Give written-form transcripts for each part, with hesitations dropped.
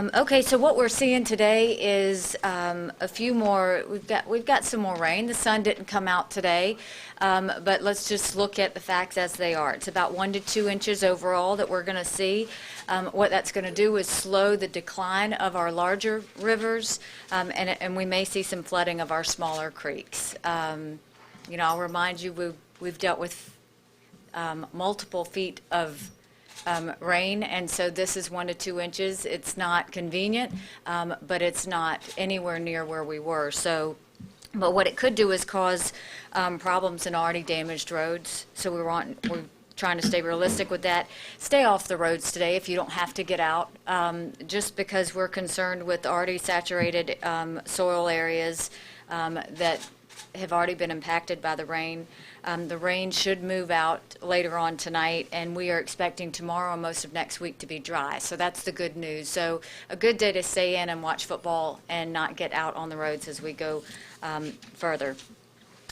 Okay, so what we're seeing today is a few more. We've got some more rain. The sun didn't come out today, but let's just look at the facts as they are. It's about 1 to 2 inches overall that we're going to see. What that's going to do is slow the decline of our larger rivers, and we may see some flooding of our smaller creeks. I'll remind you we've dealt with multiple feet of rain, and so this is 1 to 2 inches. It's not convenient, but it's not anywhere near where we were. But what it could do is cause problems in already damaged roads. So we're trying to stay realistic with that. Stay off the roads today if you don't have to get out, just because we're concerned with already saturated soil areas that have already been impacted by the rain. The rain should move out later on tonight, and we are expecting tomorrow and most of next week to be dry. So that's the good news. So a good day to stay in and watch football and not get out on the roads as we go further.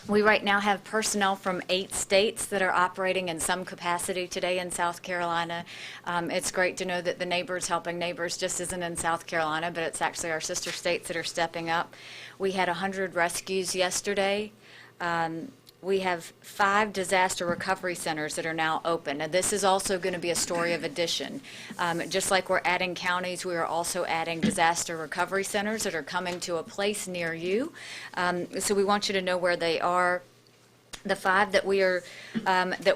We right now have personnel from 8 states that are operating in some capacity today in South Carolina. It's great to know that the Neighbors Helping Neighbors just isn't in South Carolina, but it's actually our sister states that are stepping up. We had 100 rescues yesterday. We have 5 disaster recovery centers that are now open. And this is also going to be a story of addition. Just like we're adding counties, we are also adding disaster recovery centers that are coming to a place near you. So we want you to know where they are. The 5 that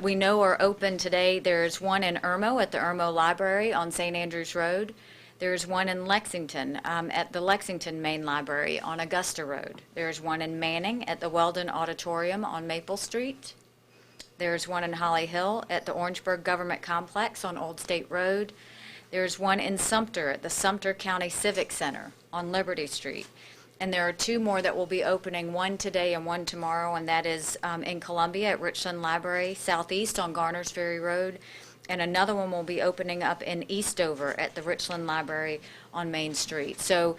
we know are open today, there's one in Irmo at the Irmo Library on St. Andrews Road. There's one in Lexington at the Lexington Main Library on Augusta Road. There's one in Manning at the Weldon Auditorium on Maple Street. There's one in Holly Hill at the Orangeburg Government Complex on Old State Road. There's one in Sumter at the Sumter County Civic Center on Liberty Street. And there are 2 more that will be opening, one today and one tomorrow, and that is in Columbia at Richland Library Southeast on Garners Ferry Road. And another one will be opening up in Eastover at the Richland Library on Main Street. So,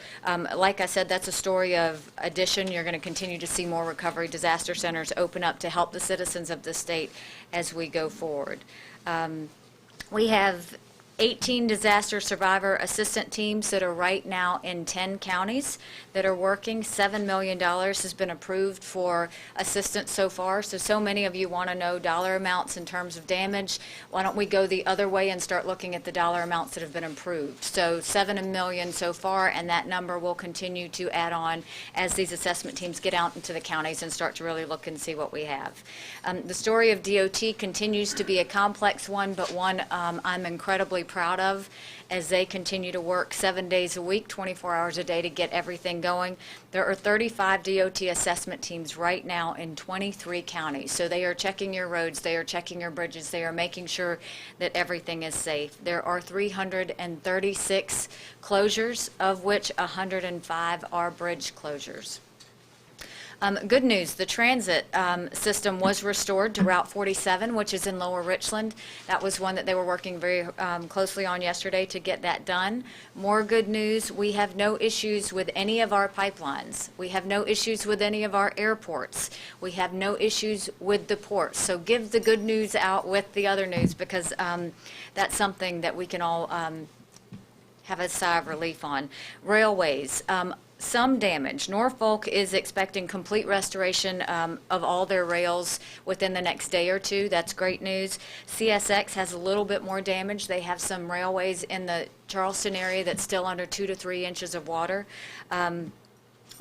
like I said, that's a story of addition. You're going to continue to see more recovery disaster centers open up to help the citizens of the state as we go forward. We have 18 disaster survivor assistant teams that are right now in 10 counties that are working. $7 million has been approved for assistance so far. So many of you want to know dollar amounts in terms of damage. Why don't we go the other way and start looking at the dollar amounts that have been approved? So $7 million so far, and that number will continue to add on as these assessment teams get out into the counties and start to really look and see what we have. The story of DOT continues to be a complex one, but one I'm incredibly proud of as they continue to work 7 days a week, 24 hours a day to get everything going. There are 35 DOT assessment teams right now in 23 counties. So they are checking your roads, they are checking your bridges, they are making sure that everything is safe. There are 336 closures, of which 105 are bridge closures. Good news, the transit system was restored to Route 47, which is in Lower Richland. That was one that they were working very closely on yesterday to get that done. More good news, we have no issues with any of our pipelines. We have no issues with any of our airports. We have no issues with the ports. So give the good news out with the other news, because that's something that we can all have a sigh of relief on. Railways. Some damage. Norfolk is expecting complete restoration of all their rails within the next day or 2. That's great news. CSX has a little bit more damage. They have some railways in the Charleston area that's still under 2 to 3 inches of water.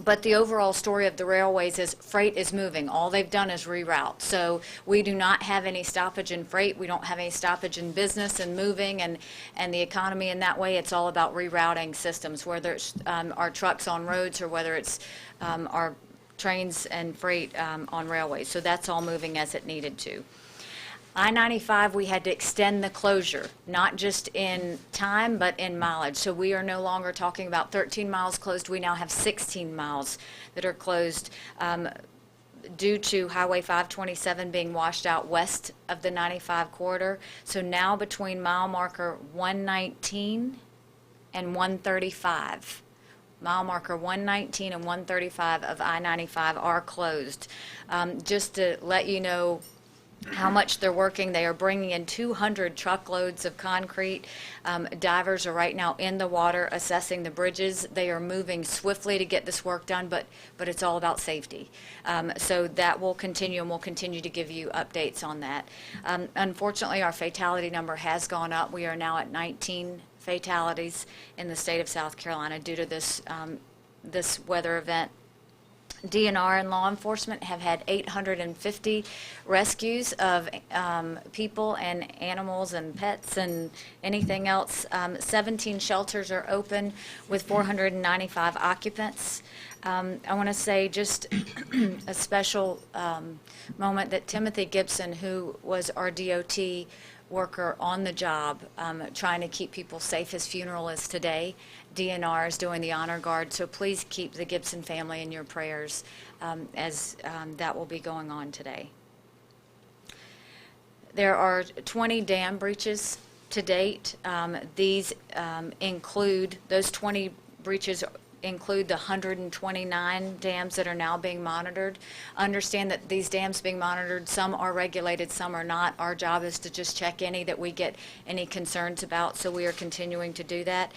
But the overall story of the railways is freight is moving. All they've done is reroute. So we do not have any stoppage in freight. We don't have any stoppage in business and moving and the economy in that way. It's all about rerouting systems, whether it's our trucks on roads or whether it's our trains and freight on railways. So that's all moving as it needed to. I-95, we had to extend the closure, not just in time, but in mileage. So we are no longer talking about 13 miles closed. We now have 16 miles that are closed due to Highway 527 being washed out west of the 95 corridor. So now between mile marker 119 and 135, mile marker 119 and 135 of I-95 are closed. Just to let you know, how much they're working. They are bringing in 200 truckloads of concrete. Divers are right now in the water assessing the bridges. They are moving swiftly to get this work done, but it's all about safety. So that will continue, and we'll continue to give you updates on that. Unfortunately, our fatality number has gone up. We are now at 19 fatalities in the state of South Carolina due to this weather event. DNR and law enforcement have had 850 rescues of people and animals and pets and anything else. 17 shelters are open with 495 occupants. I want to say just a special moment that Timothy Gibson, who was our DOT worker on the job, trying to keep people safe. His funeral is today. DNR is doing the honor guard, so please keep the Gibson family in your prayers as that will be going on today. There are 20 dam breaches to date. These include, those 20 breaches include the 129 dams that are now being monitored. Understand that these dams being monitored, some are regulated, some are not. Our job is to just check any that we get any concerns about, so we are continuing to do that.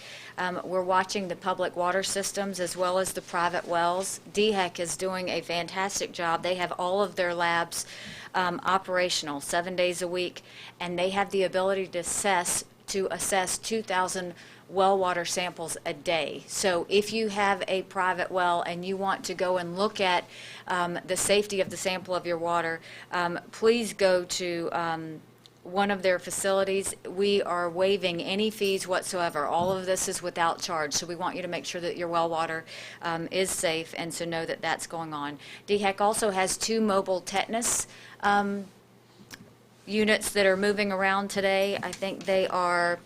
We're watching the public water systems as well as the private wells. DHEC is doing a fantastic job. They have all of their labs operational 7 days a week, and they have the ability to assess 2,000 well water samples a day. So if you have a private well and you want to go and look at the safety of the sample of your water, please go to one of their facilities. We are waiving any fees whatsoever. All of this is without charge, so we want you to make sure that your well water is safe, and so know that that's going on. DHEC also has 2 mobile tetanus units that are moving around today. I think they are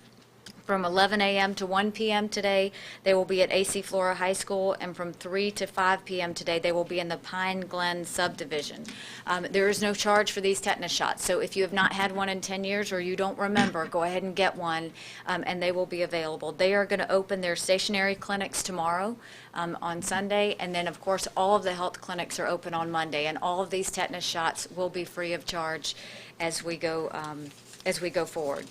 from 11 a.m. to 1 p.m. today. They will be at AC Flora High School, and from 3 to 5 p.m. today, they will be in the Pine Glen subdivision. There is no charge for these tetanus shots, so if you have not had one in 10 years or you don't remember, go ahead and get one, and they will be available. They are going to open their stationary clinics tomorrow on Sunday, and then, of course, all of the health clinics are open on Monday, and all of these tetanus shots will be free of charge as we go forward.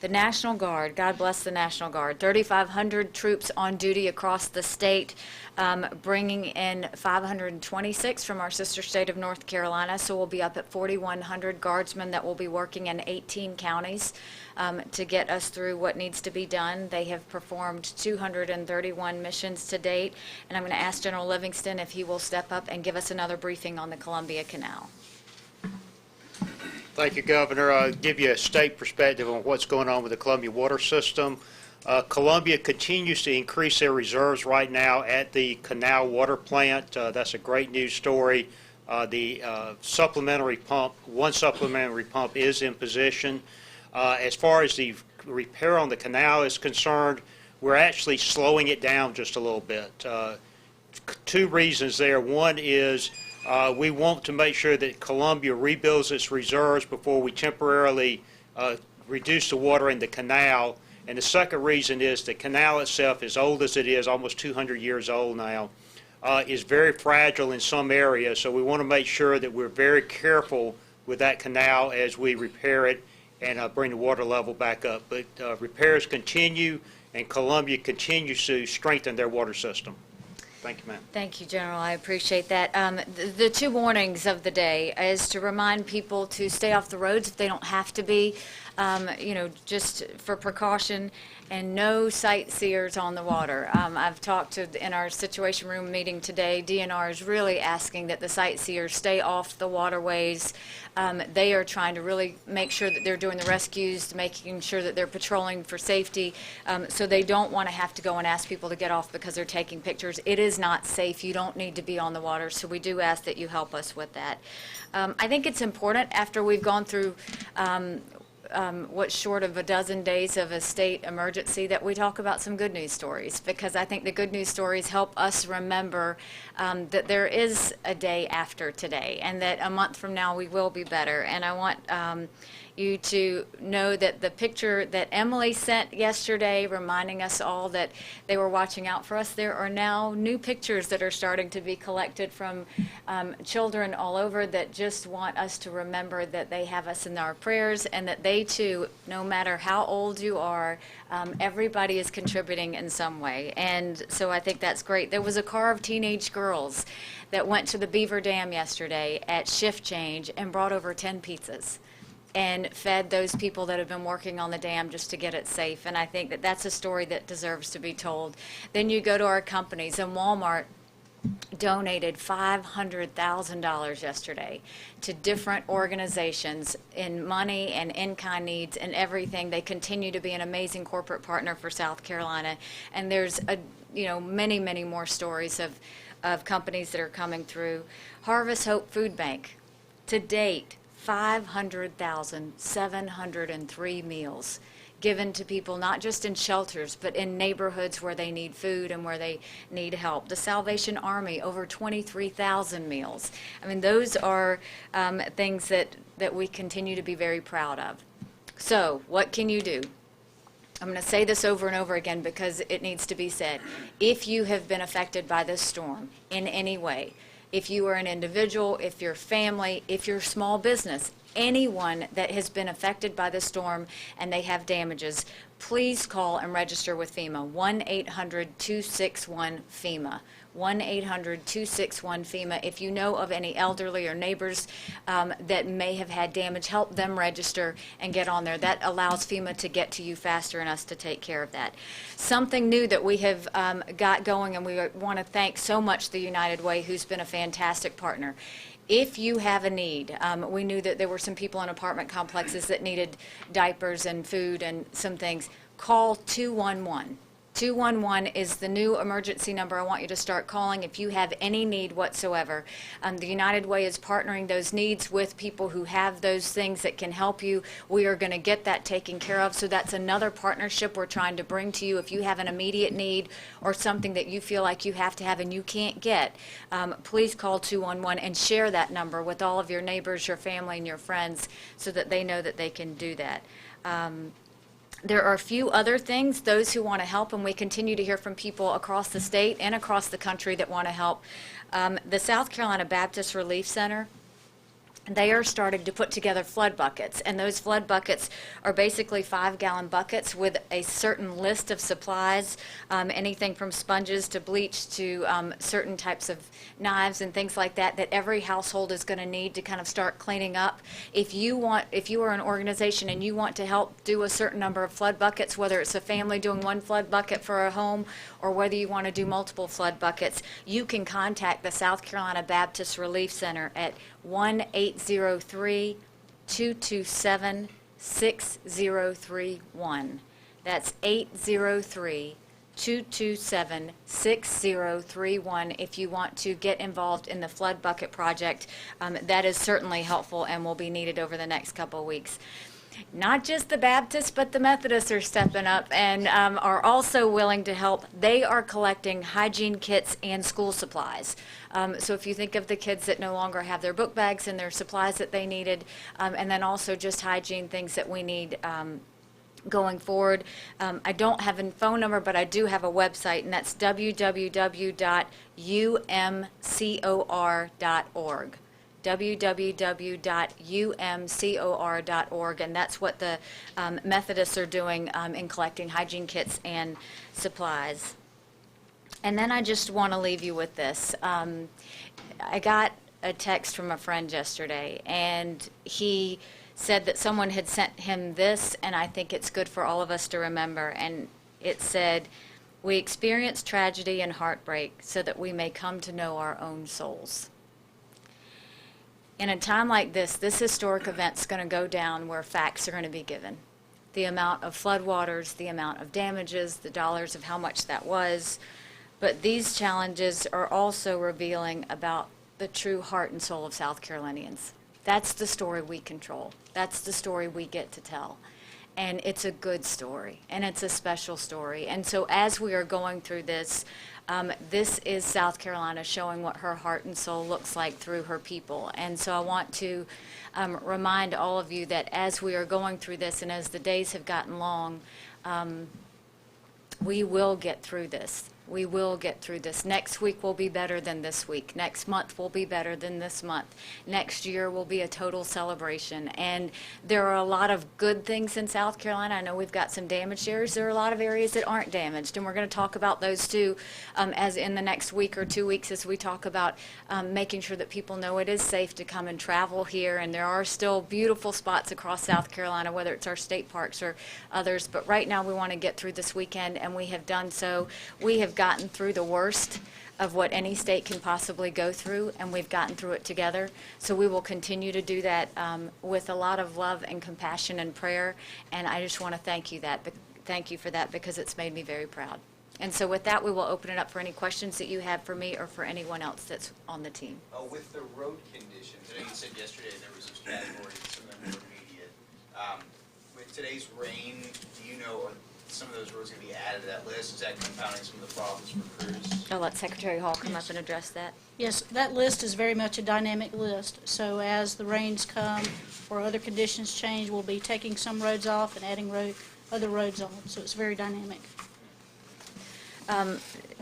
The National Guard, God bless the National Guard, 3,500 troops on duty across the state, bringing in 526 from our sister state of North Carolina, so we'll be up at 4,100 guardsmen that will be working in 18 counties to get us through what needs to be done. They have performed 231 missions to date, and I'm going to ask General Livingston if he will step up and give us another briefing on the Columbia Canal. Thank you, Governor. I'll give you a state perspective on what's going on with the Columbia water system. Columbia continues to increase their reserves right now at the Canal water plant. That's a great news story. The supplementary pump, one supplementary pump is in position. As far as the repair on the canal is concerned, we're actually slowing it down just a little bit. 2 reasons there. One is we want to make sure that Columbia rebuilds its reserves before we temporarily reduce the water in the canal. And the second reason is the canal itself, as old as it is, almost 200 years old now, is very fragile in some areas. So we want to make sure that we're very careful with that canal as we repair it and bring the water level back up. But repairs continue, and Columbia continues to strengthen their water system. Thank you, ma'am. Thank you, General. I appreciate that. The 2 warnings of the day is to remind people to stay off the roads if they don't have to be, just for precaution, and no sightseers on the water. I've talked to, in our Situation Room meeting today, DNR is really asking that the sightseers stay off the waterways. They are trying to really make sure that they're doing the rescues, making sure that they're patrolling for safety, so they don't want to have to go and ask people to get off because they're taking pictures. It is not safe. You don't need to be on the water, so we do ask that you help us with that. I think it's important, after we've gone through what's short of a dozen days of a state emergency, that we talk about some good news stories, because I think the good news stories help us remember that there is a day after today, and that a month from now we will be better. And I want you to know that the picture that Emily sent yesterday, reminding us all that they were watching out for us, there are now new pictures that are starting to be collected from children all over that just want us to remember that they have us in our prayers, and that they too, no matter how old you are, everybody is contributing in some way. And so I think that's great. There was a car of teenage girls that went to the Beaver Dam yesterday at shift change and brought over 10 pizzas and fed those people that have been working on the dam just to get it safe. And I think that that's a story that deserves to be told. Then you go to our companies, and Walmart donated $500,000 yesterday to different organizations in money and in-kind needs and everything. They continue to be an amazing corporate partner for South Carolina. And there's many, many more stories of companies that are coming through. Harvest Hope Food Bank, to date, 500,703 meals given to people, not just in shelters, but in neighborhoods where they need food and where they need help. The Salvation Army, over 23,000 meals. I mean, those are things that we continue to be very proud of. So, what can you do? I'm going to say this over and over again because it needs to be said. If you have been affected by this storm in any way, if you are an individual, if you're family, if you're small business, anyone that has been affected by the storm and they have damages, please call and register with FEMA, 1-800-261-FEMA. 1-800-261-FEMA. If you know of any elderly or neighbors that may have had damage, help them register and get on there. That allows FEMA to get to you faster and us to take care of that. Something new that we have got going, and we want to thank so much the United Way, who's been a fantastic partner. If you have a need, we knew that there were some people in apartment complexes that needed diapers and food and some things, call 211. 211 is the new emergency number I want you to start calling if you have any need whatsoever. The United Way is partnering those needs with people who have those things that can help you. We are going to get that taken care of. So that's another partnership we're trying to bring to you. If you have an immediate need or something that you feel like you have to have and you can't get, please call 211 and share that number with all of your neighbors, your family, and your friends so that they know that they can do that. There are a few other things, those who want to help, and we continue to hear from people across the state and across the country that want to help. The South Carolina Baptist Relief Center, they are starting to put together flood buckets, and those flood buckets are basically 5-gallon buckets with a certain list of supplies, anything from sponges to bleach to certain types of knives and things like that, that every household is going to need to kind of start cleaning up. If you are an organization and you want to help do a certain number of flood buckets, whether it's a family doing one flood bucket for a home or whether you want to do multiple flood buckets, you can contact the South Carolina Baptist Relief Center at 1-800-227-6031. That's 803-227-6031 if you want to get involved in the Flood Bucket Project. That is certainly helpful and will be needed over the next couple of weeks. Not just the Baptists, but the Methodists are stepping up and are also willing to help. They are collecting hygiene kits and school supplies. So if you think of the kids that no longer have their book bags and their supplies that they needed, and then also just hygiene things that we need going forward. I don't have a phone number, but I do have a website, and that's www.umcor.org. www.umcor.org, and that's what the Methodists are doing in collecting hygiene kits and supplies. And then I just want to leave you with this. I got a text from a friend yesterday, and he said that someone had sent him this, and I think it's good for all of us to remember. And it said, "We experience tragedy and heartbreak so that we may come to know our own souls." In a time like this historic event's going to go down where facts are going to be given. The amount of floodwaters, the amount of damages, the dollars of how much that was. But these challenges are also revealing about the true heart and soul of South Carolinians. That's the story we control. That's the story we get to tell. And it's a good story, and it's a special story. And so as we are going through this, this is South Carolina showing what her heart and soul looks like through her people. And so I want to remind all of you that as we are going through this and as the days have gotten long, we will get through this. We will get through this. Next week will be better than this week. Next month will be better than this month. Next year will be a total celebration. And there are a lot of good things in South Carolina. I know we've got some damaged areas. There are a lot of areas that aren't damaged, and we're going to talk about those too as in the next week or 2 weeks as we talk about making sure that people know it is safe to come and travel here. And there are still beautiful spots across South Carolina, whether it's our state parks or others. But right now we want to get through this weekend, and we have done so. We have gotten through the worst of what any state can possibly go through, and we've gotten through it together. So we will continue to do that with a lot of love and compassion and prayer. And I just want to thank you for that, because it's made me very proud. And so with that, we will open it up for any questions that you have for me or for anyone else that's on the team. With the road conditions, I know you said yesterday there was those categories, some of them were immediate. With today's rain, do you know, are some of those roads going to be added to that list? Is that compounding some of the problems for crews? I'll let Secretary Hall come up and address that. Yes, that list is very much a dynamic list. So as the rains come or other conditions change, we'll be taking some roads off and adding other roads on. So it's very dynamic.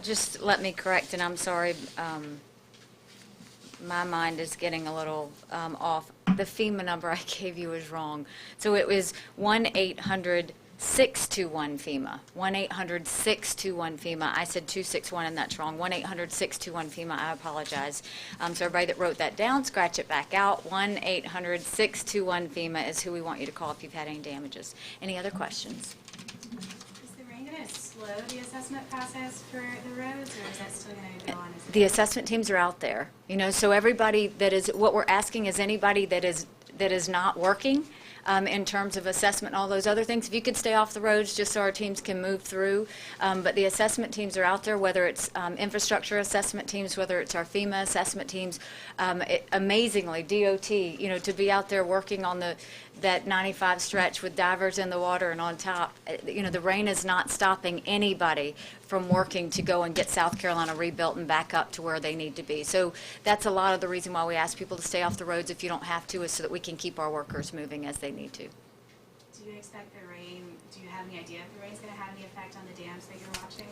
Just let me correct, and I'm sorry, my mind is getting a little off. The FEMA number I gave you is wrong. So it was 1-800-621 FEMA. 1-800-621 FEMA. I said 261, and that's wrong. 1-800-621 FEMA. I apologize. So everybody that wrote that down, scratch it back out. 1-800-621 FEMA is who we want you to call if you've had any damages. Any other questions? Is the rain going to slow the assessment process for the roads, or is that still going to go on? The assessment teams are out there, so everybody that is, what we're asking is anybody that is not working in terms of assessment and all those other things, if you could stay off the roads just so our teams can move through. But the assessment teams are out there, whether it's infrastructure assessment teams, whether it's our FEMA assessment teams. Amazingly, DOT, to be out there working on that 95 stretch with divers in the water and on top, the rain is not stopping anybody from working to go and get South Carolina rebuilt and back up to where they need to be. So that's a lot of the reason why we ask people to stay off the roads if you don't have to, is so that we can keep our workers moving as they need to. Do you expect the rain, do you have any idea if the rain's going to have any effect on the dams that you're watching?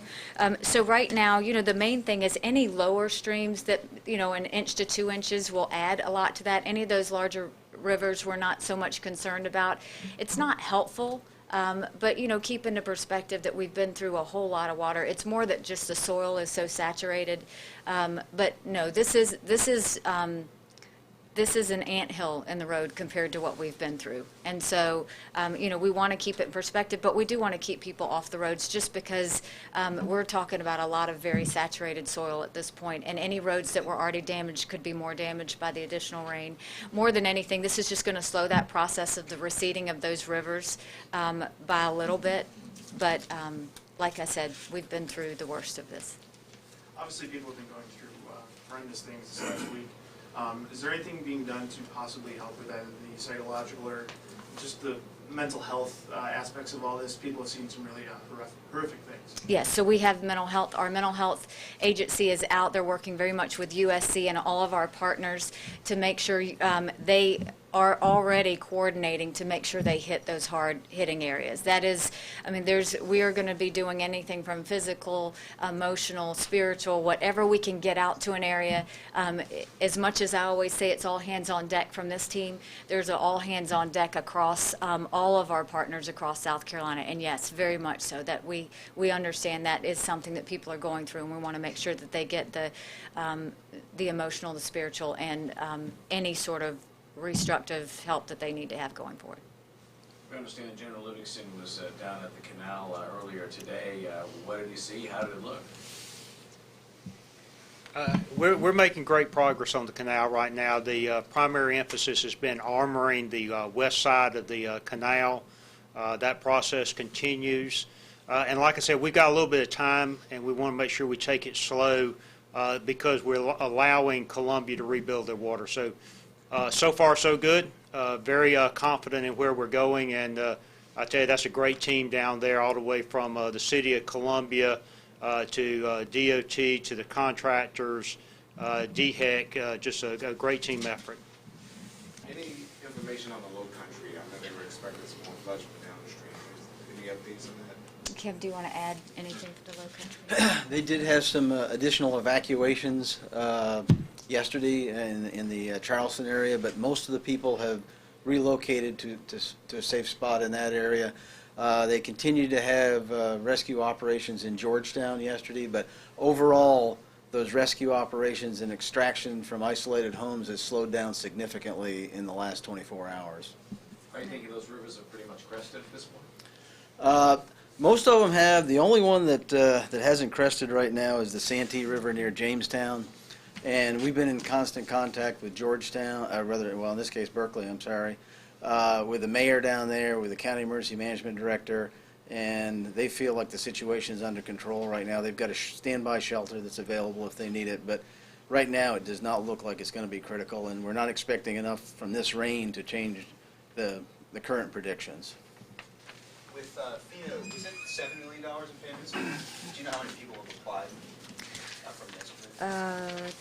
So right now, the main thing is any lower streams that, an inch to 2 inches will add a lot to that. Any of those larger rivers we're not so much concerned about. It's not helpful, but, keep into perspective that we've been through a whole lot of water. It's more that just the soil is so saturated. But no, this is an anthill in the road compared to what we've been through. And so, we want to keep it in perspective, but we do want to keep people off the roads just because we're talking about a lot of very saturated soil at this point, and any roads that were already damaged could be more damaged by the additional rain. More than anything, this is just going to slow that process of the receding of those rivers by a little bit. But like I said, we've been through the worst of this. Obviously, people have been going through horrendous things this last week. Is there anything being done to possibly help with that, the psychological or just the mental health aspects of all this? People have seen some really horrific things. Yes, so we have mental health. Our mental health agency is out there working very much with USC and all of our partners to make sure they are already coordinating to make sure they hit those hard-hitting areas. That is, we are going to be doing anything from physical, emotional, spiritual, whatever we can get out to an area. As much as I always say it's all hands on deck from this team, there's an all hands on deck across all of our partners across South Carolina. And yes, very much so, that we understand that is something that people are going through, and we want to make sure that they get the emotional, the spiritual, and any sort of restructive help that they need to have going forward. We understand General Livingston was down at the Canal earlier today. What did he see? How did it look? We're making great progress on the canal right now. The primary emphasis has been armoring the west side of the canal. That process continues. And like I said, we've got a little bit of time, and we want to make sure we take it slow because we're allowing Columbia to rebuild their water. So, so far, so good. Very confident in where we're going, and I tell you, that's a great team down there, all the way from the city of Columbia to DOT, to the contractors, DHEC, just a great team effort. Any information on the low country? I know they were expecting some more flooding downstream. Any updates on that? Kev, do you want to add anything to the low country? They did have some additional evacuations yesterday in the Charleston area, but most of the people have relocated to a safe spot in that area. They continue to have rescue operations in Georgetown yesterday, but overall, those rescue operations and extraction from isolated homes has slowed down significantly in the last 24 hours. Are you thinking those rivers are pretty much crested at this point? Most of them have. The only one that hasn't crested right now is the Santee River near Jamestown, and we've been in constant contact with Georgetown, in this case Berkeley, I'm sorry, with the mayor down there, with the county emergency management director, and they feel like the situation is under control right now. They've got a standby shelter that's available if they need it, but right now it does not look like it's going to be critical, and we're not expecting enough from this rain to change the current predictions. With FEMA, was it $7 million in payments? Do you know how many people have applied from yesterday?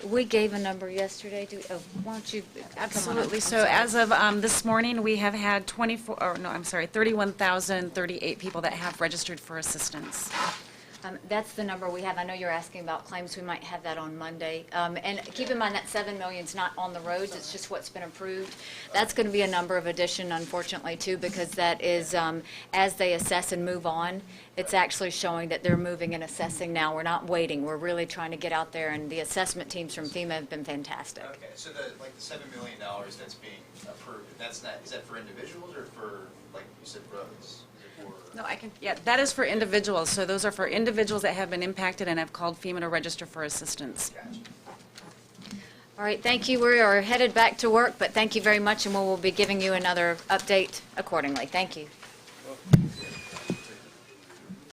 We gave a number yesterday. Why don't you? Absolutely. So as of this morning, we have had 31,038 people that have registered for assistance. That's the number we have. I know you're asking about claims. We might have that on Monday. And keep in mind that 7 million's not on the roads. It's just what's been approved. That's going to be a number of addition, unfortunately, too, because that is, as they assess and move on, it's actually showing that they're moving and assessing now. We're not waiting. We're really trying to get out there, and the assessment teams from FEMA have been fantastic. Okay, so the $7 million that's being approved, is that for individuals or for, like you said, roads? No, that is for individuals. So those are for individuals that have been impacted and have called FEMA to register for assistance. Gotcha. All right, thank you. We are headed back to work, but thank you very much, and we will be giving you another update accordingly. Thank you.